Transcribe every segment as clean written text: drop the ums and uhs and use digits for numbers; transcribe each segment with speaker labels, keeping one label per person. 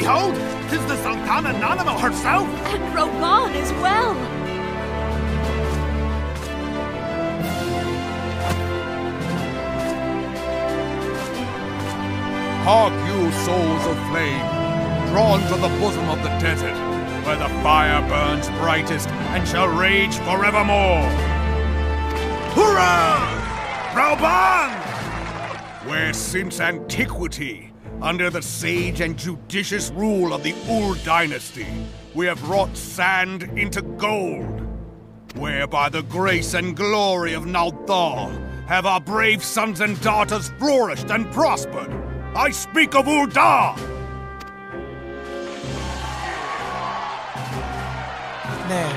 Speaker 1: Behold, 'tis the Sultana Nanamo herself!
Speaker 2: And Roban as well!
Speaker 3: Hark you, souls of flame, drawn to the bosom of the desert, where the fire burns brightest and shall rage forevermore.
Speaker 1: Hurrah! Roban!
Speaker 3: Where since antiquity, under the sage and judicious rule of the Ul'Dah dynasty, we have wrought sand into gold. Where by the grace and glory of Ul'Dah have our brave sons and daughters flourished and prospered. I speak of Ul'Dah!
Speaker 4: There,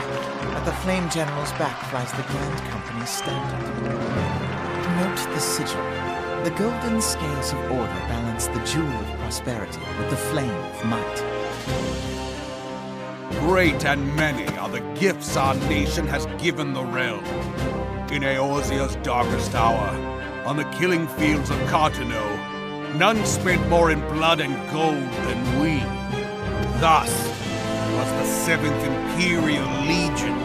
Speaker 4: at the Flame General's back flies the Grand Company's standard. Note the sigil. The golden scales of order balance the jewel of prosperity with the flame of might.
Speaker 3: Great and many are the gifts our nation has given the realm. In Eorzea's darkest hour, on the killing fields of Cartano, none spent more in blood and gold than we. Thus was the 7th Imperial Legion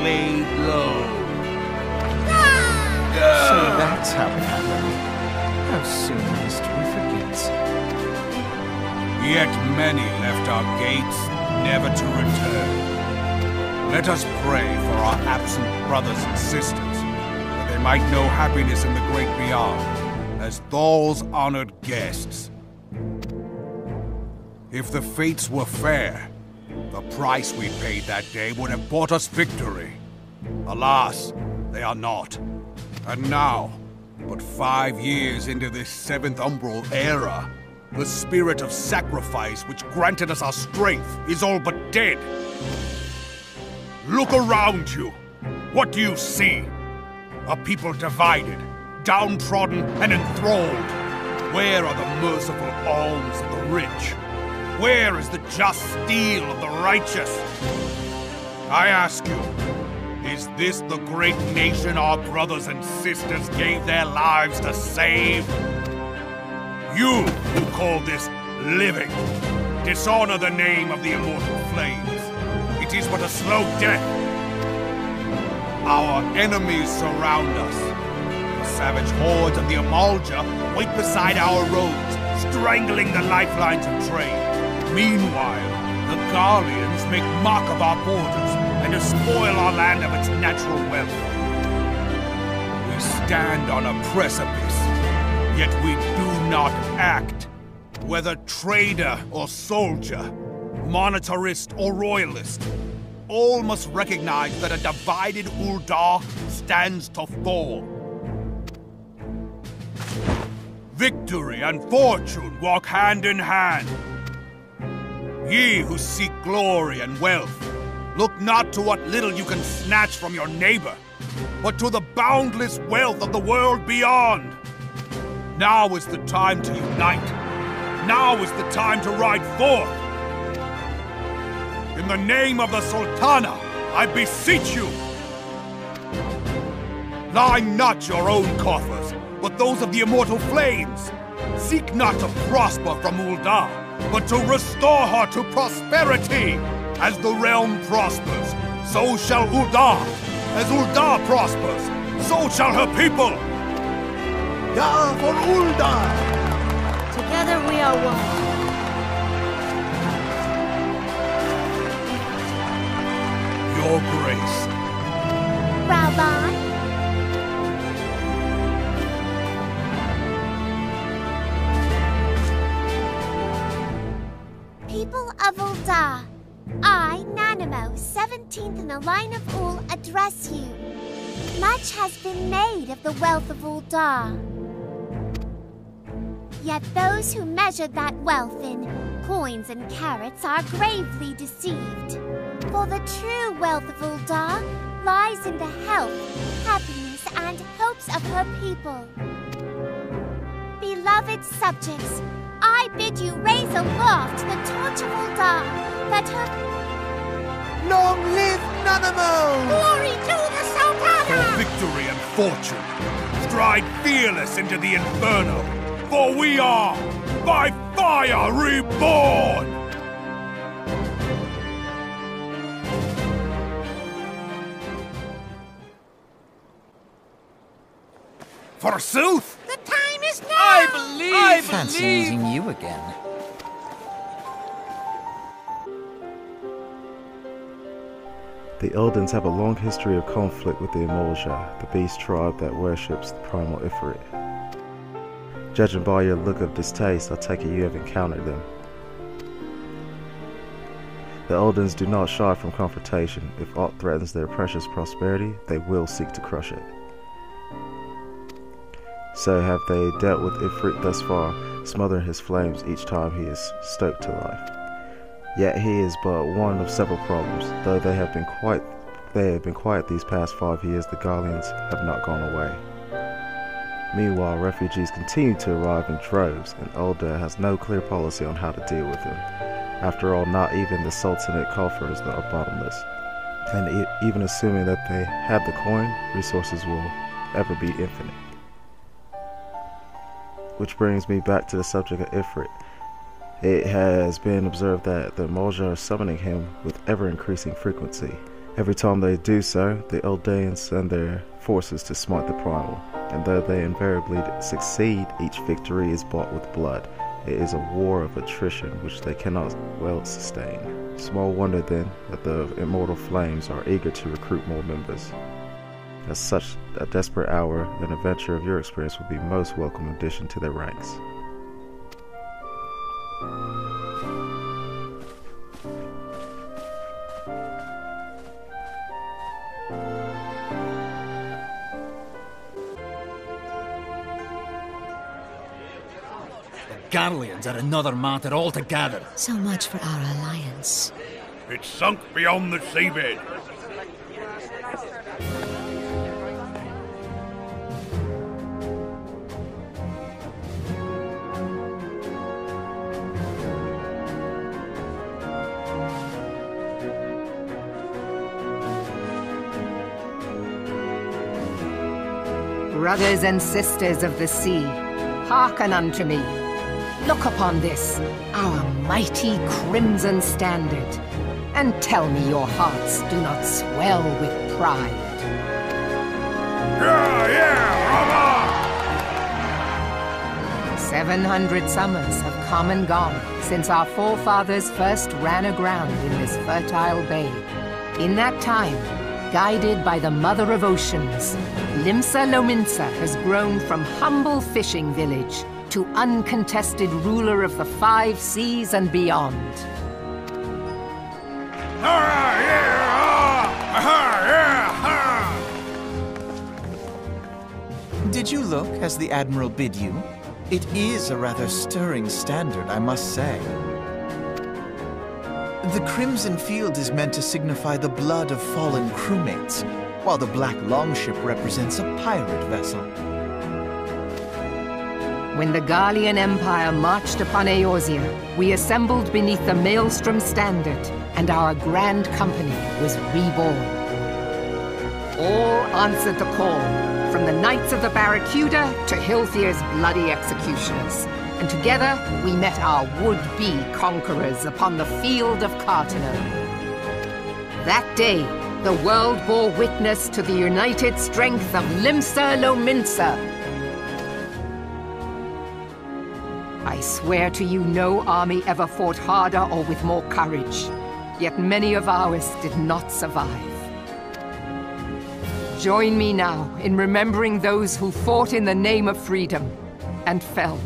Speaker 3: laid low.
Speaker 4: So that's how it happened. How soon history forgets.
Speaker 3: Yet many left our gates, never to return. Let us pray for our absent brothers and sisters, that they might know happiness in the great beyond, as Thal's honored guests. If the fates were fair, the price we paid that day would have bought us victory. Alas, they are not. And now, but 5 years into this 7th Umbral era, the spirit of sacrifice which granted us our strength is all but dead. Look around you. What do you see? A people divided, downtrodden and enthralled. Where are the merciful alms of the rich? Where is the just steel of the righteous? I ask you, is this the great nation our brothers and sisters gave their lives to save? You who call this living, dishonor the name of the immortal flames. It is but a slow death. Our enemies surround us. The savage hordes of the Ul'Dah wait beside our roads, strangling the lifelines of trade. Meanwhile, the Garleans make mock of our borders and despoil our land of its natural wealth. We stand on a precipice, yet we do not act. Whether trader or soldier, monetarist or royalist, all must recognize that a divided Ul'Dah stands to fall. Victory and fortune walk hand in hand. Ye who seek glory and wealth, look not to what little you can snatch from your neighbor, but to the boundless wealth of the world beyond. Now is the time to unite. Now is the time to ride forth. In the name of the Sultana, I beseech you. Line not your own coffers, but those of the immortal flames. Seek not to prosper from Ul'Dah, but to restore her to prosperity. As the realm prospers, so shall Ul'Dah. As Ul'Dah prospers, so shall her people.
Speaker 1: Da for Ul'Dah!
Speaker 2: Together we are one.
Speaker 3: Your grace.
Speaker 2: Roban?
Speaker 5: People of Ul'Dah, I, Nanamo, 17th in the line of Ul, address you. Much has been made of the wealth of Ul'Dah. Yet those who measured that wealth in coins and carats are gravely deceived. For the true wealth of Ul'Dah lies in the health, happiness, and hopes of her people. Beloved subjects, I bid you raise aloft the torch of Ul'Dah, that her...
Speaker 1: Long live Nanamo!
Speaker 5: Glory to the Sultana!
Speaker 3: For victory and fortune, stride fearless into the inferno, for we are by fire reborn! Forsooth!
Speaker 1: The time is now!
Speaker 3: I
Speaker 4: Fancy meeting you again.
Speaker 6: The Eldens have a long history of conflict with the Ul'Dah, the beast tribe that worships the primal Ifrit. Judging by your look of distaste, I take it you have encountered them. The Eldens do not shy from confrontation. If aught threatens their precious prosperity, they will seek to crush it. So have they dealt with Ifrit thus far, smothering his flames each time he is stoked to life. Yet he is but one of several problems. Though they have been quiet these past 5 years, the Gallians have not gone away. Meanwhile, refugees continue to arrive in droves, and Ul'Dah has no clear policy on how to deal with them. After all, not even the Sultanate coffers are bottomless. And even assuming that they have the coin, resources will ever be infinite. Which brings me back to the subject of Ifrit. It has been observed that the Ul'Dah are summoning him with ever-increasing frequency. Every time they do so, the Ul'Dahans send their forces to smite the primal, and though they invariably succeed, each victory is bought with blood. It is a war of attrition which they cannot well sustain. Small wonder then that the immortal flames are eager to recruit more members. At such a desperate hour, an adventure of your experience would be a most welcome addition to their ranks.
Speaker 7: Garleans are another matter altogether.
Speaker 8: So much for our alliance.
Speaker 1: It's sunk beyond the seabed.
Speaker 9: Brothers and sisters of the sea, hearken unto me. Look upon this, our mighty crimson standard, and tell me your hearts do not swell with pride.
Speaker 1: Yeah,
Speaker 9: 700 summers have come and gone since our forefathers first ran aground in this fertile bay. In that time, guided by the Mother of Oceans, Lominsa has grown from humble fishing village to uncontested ruler of the 5 seas and beyond.
Speaker 4: Did you look as the Admiral bid you? It is a rather stirring standard, I must say. The crimson field is meant to signify the blood of fallen crewmates, while the black longship represents a pirate vessel.
Speaker 9: When the Gallian Empire marched upon Eorzea, we assembled beneath the Maelstrom standard, and our grand company was reborn. All answered the call, from the Knights of the Barracuda to Hilthier's bloody executioners, and together we met our would-be conquerors upon the field of Cartano. That day, the world bore witness to the united strength of Lominsa. I swear to you, no army ever fought harder or with more courage, yet many of ours did not survive. Join me now in remembering those who fought in the name of freedom and fell.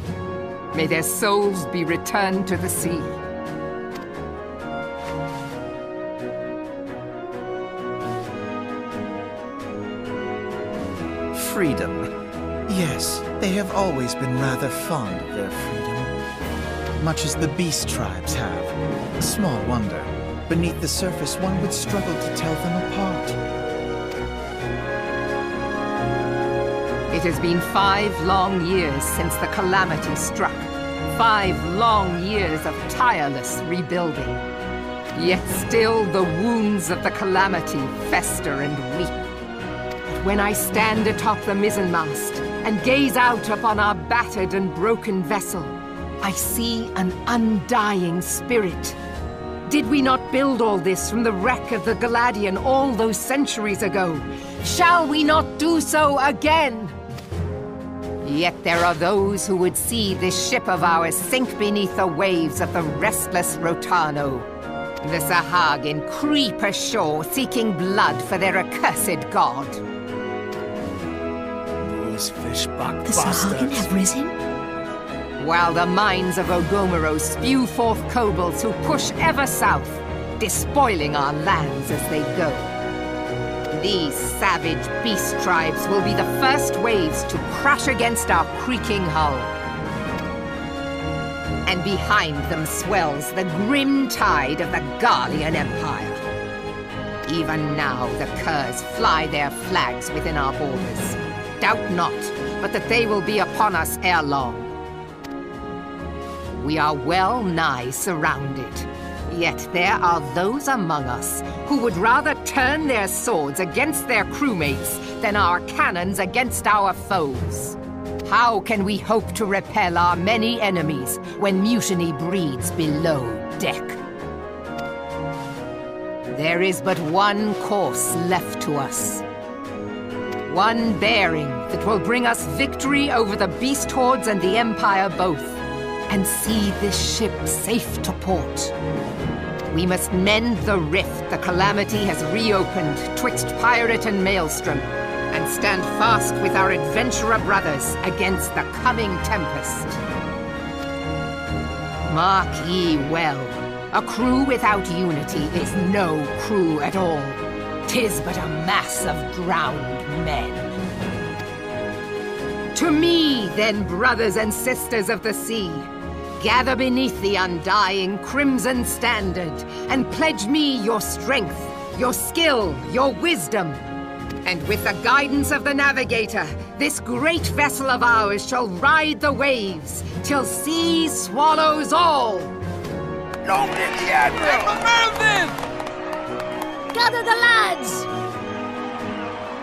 Speaker 9: May their souls be returned to the sea.
Speaker 4: Freedom. Yes, they have always been rather fond of their freedom. Much as the beast tribes have. Small wonder. Beneath the surface, one would struggle to tell them apart.
Speaker 9: It has been 5 long years since the calamity struck. 5 long years of tireless rebuilding. Yet still the wounds of the calamity fester and weep. But when I stand atop the mizzenmast and gaze out upon our battered and broken vessel, I see an undying spirit. Did we not build all this from the wreck of the Gladian all those centuries ago? Shall we not do so again? Yet there are those who would see this ship of ours sink beneath the waves of the restless Rotano. The Sahagin creep ashore seeking blood for their accursed god.
Speaker 3: Those fishbuck
Speaker 8: The Sahagin have risen?
Speaker 9: While the mines of Ogomoro spew forth kobolds who push ever south, despoiling our lands as they go. These savage beast tribes will be the first waves to crash against our creaking hull. And behind them swells the grim tide of the Garlean Empire. Even now the curs fly their flags within our borders. Doubt not, but that they will be upon us ere long. We are well nigh surrounded. Yet there are those among us who would rather turn their swords against their crewmates than our cannons against our foes. How can we hope to repel our many enemies when mutiny breeds below deck? There is but one course left to us. One bearing that will bring us victory over the beast hordes and the Empire both, and see this ship safe to port. We must mend the rift the Calamity has reopened twixt pirate and maelstrom, and stand fast with our adventurer brothers against the coming tempest. Mark ye well, a crew without unity is no crew at all. 'Tis but a mass of drowned men. To me, then, brothers and sisters of the sea, gather beneath the undying crimson standard, and pledge me your strength, your skill, your wisdom. And with the guidance of the navigator, this great vessel of ours shall ride the waves, till sea swallows all.
Speaker 3: Long live the Admiral!
Speaker 1: Remove
Speaker 2: Gather the lads!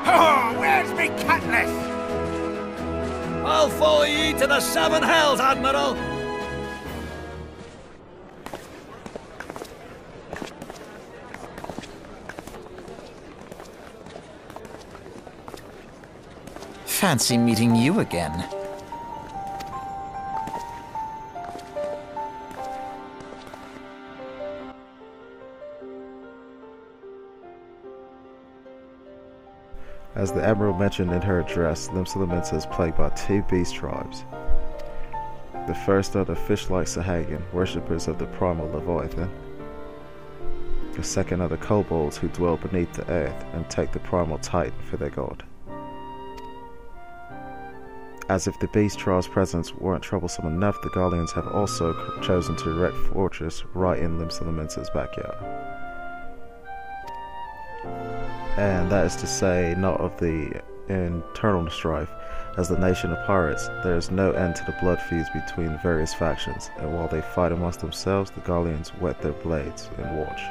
Speaker 3: Oh, where's me cutlass?
Speaker 7: I'll follow ye to the seven hells, Admiral!
Speaker 4: Fancy meeting you again.
Speaker 6: As the Admiral mentioned in her address, Limsa is plagued by two beast tribes. The first are the fish-like Sahagin, worshippers of the primal Leviathan. The second are the kobolds who dwell beneath the earth and take the primal Titan for their god. As if the beast tribe's presence weren't troublesome enough, the Garleans have also chosen to erect a fortress right in Limsa's backyard. And that is to say, not of the internal strife. As the nation of pirates, there is no end to the blood feuds between the various factions, and while they fight amongst themselves, the Garleans whet their blades and watch.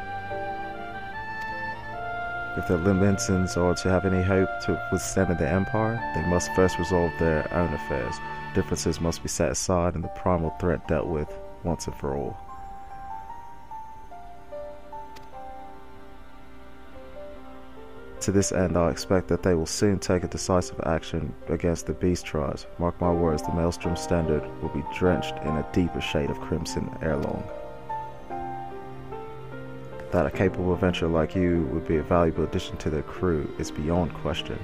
Speaker 6: If the Limensans are to have any hope to withstand the Empire, they must first resolve their own affairs. Differences must be set aside and the primal threat dealt with once and for all. To this end, I expect that they will soon take a decisive action against the beast tribes. Mark my words, the Maelstrom Standard will be drenched in a deeper shade of crimson ere long. That a capable adventurer like you would be a valuable addition to their crew is beyond question.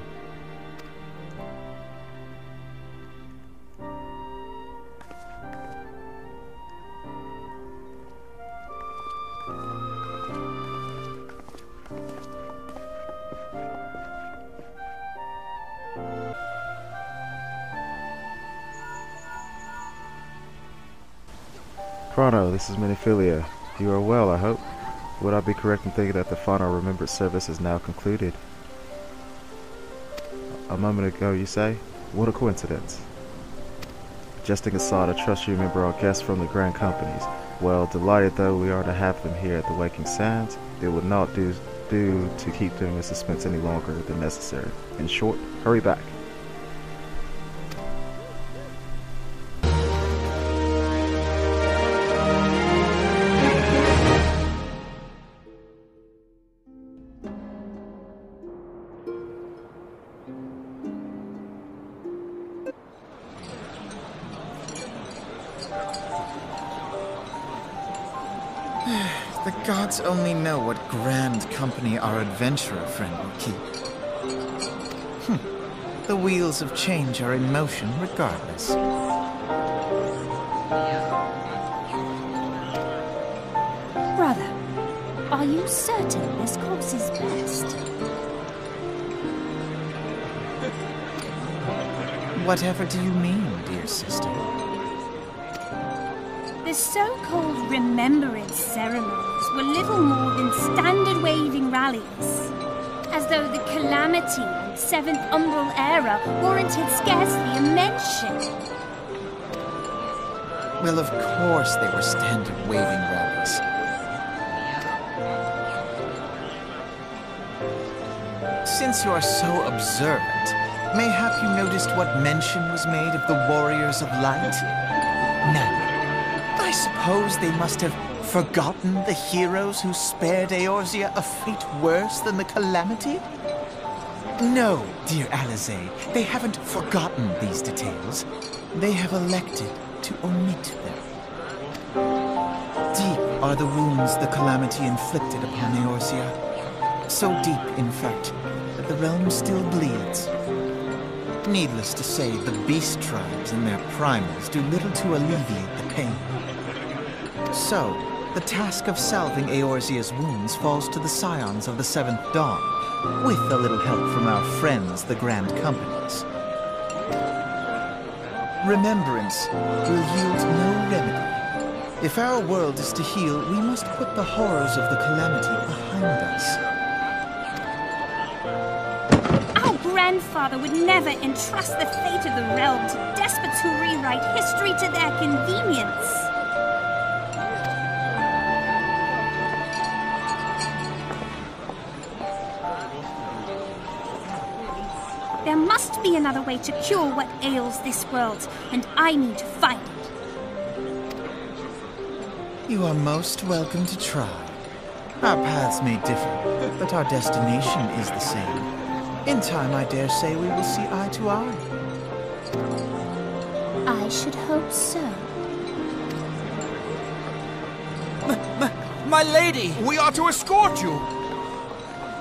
Speaker 6: Chrono, this is Miniphilia. You are well, I hope. Would I be correct in thinking that the final Remembrance service is now concluded? A moment ago, you say? What a coincidence. Jesting aside, I trust you remember our guests from the Grand Companies. Well, delighted though we are to have them here at the Waking Sands, it would not do to keep them in suspense any longer than necessary. In short, hurry back.
Speaker 4: Gods only know what grand company our adventurer friend will keep. The wheels of change are in motion regardless.
Speaker 2: Brother, are you certain this course is best?
Speaker 4: Whatever do you mean, dear sister?
Speaker 2: The so-called Remembrance Ceremonies were little more than standard waving rallies. As though the Calamity and Seventh Umbral Era warranted scarcely a mention.
Speaker 4: Well, of course they were standard waving rallies. Since you are so observant, mayhap you noticed what mention was made of the Warriors of Light? None. I suppose they must have forgotten the heroes who spared Eorzea a fate worse than the Calamity? No, dear Alizé, they haven't forgotten these details. They have elected to omit them. Deep are the wounds the Calamity inflicted upon Eorzea. So deep, in fact, that the realm still bleeds. Needless to say, the beast tribes and their primals do little to alleviate the pain. So, the task of salving Eorzea's wounds falls to the scions of the Seventh Dawn, with a little help from our friends, the Grand Companies. Remembrance will yield no remedy. If our world is to heal, we must put the horrors of the Calamity behind us.
Speaker 2: Our grandfather would never entrust the fate of the realm to despots who rewrite history to their convenience. There must be another way to cure what ails this world, and I need to find it.
Speaker 4: You are most welcome to try. Our paths may differ, but our destination is the same. In time, I dare say we will see eye to eye.
Speaker 2: I should hope so.
Speaker 3: My lady! We are to escort you!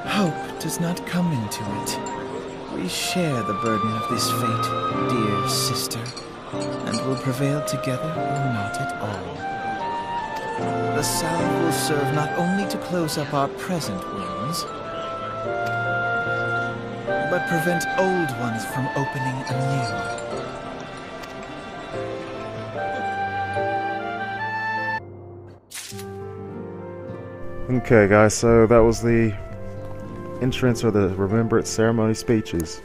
Speaker 4: Hope does not come into it. We share the burden of this fate, dear sister, and will prevail together or not at all. The salve will serve not only to close up our present wounds, but prevent old ones from opening anew.
Speaker 6: Okay guys, so that was the entrance or the Remembrance Ceremony speeches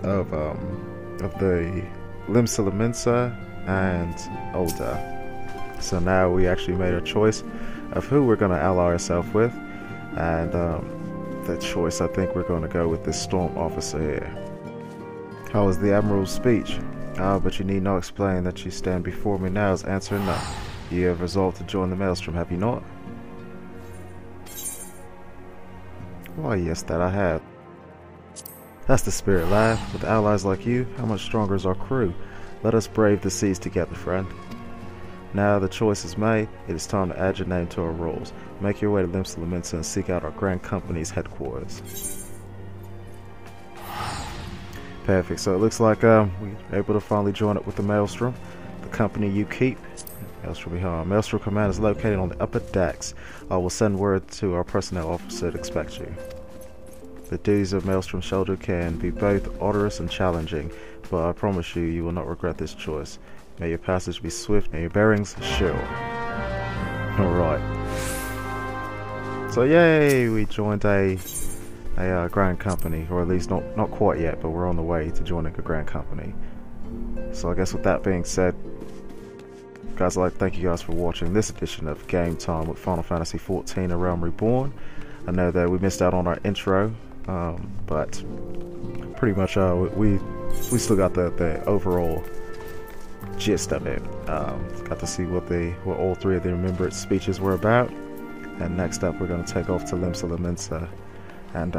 Speaker 6: of the Limsa, Lominsa and Ul'Dah. So now we actually made a choice of who we're going to ally ourselves with, and the choice, I think we're going to go with this Storm Officer here. How was the Admiral's speech? But you need not explain that you stand before me now as answer no. You have resolved to join the Maelstrom, have you not? Why, yes, that I have. That's the spirit, lad. With allies like you, how much stronger is our crew? Let us brave the seas together, friend. Now the choice is made, it is time to add your name to our rolls. Make your way to Limsa, Lominsa and seek out our Grand Company's headquarters. Perfect, so it looks like we're able to finally join up with the Maelstrom. The company you keep. Maelstrom behind. Maelstrom command is located on the upper decks. I will send word to our personnel officer to expect you. The duties of Maelstrom Shoulder can be both onerous and challenging, but I promise you, you will not regret this choice. May your passage be swift and your bearings sure. Alright. So yay, we joined a Grand Company, or at least not quite yet, but we're on the way to joining a Grand Company. So I guess with that being said, guys, I'd like to thank you guys for watching this edition of Game Time with Final Fantasy XIV: A Realm Reborn. I know that we missed out on our intro, but pretty much we still got the overall gist of it. Got to see what all three of the Remembrance speeches were about. And next up, we're going to take off to Limsa, Lominsa and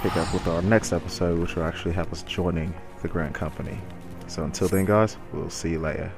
Speaker 6: pick up with our next episode, which will actually have us joining the Grand Company. So until then, guys, we'll see you later.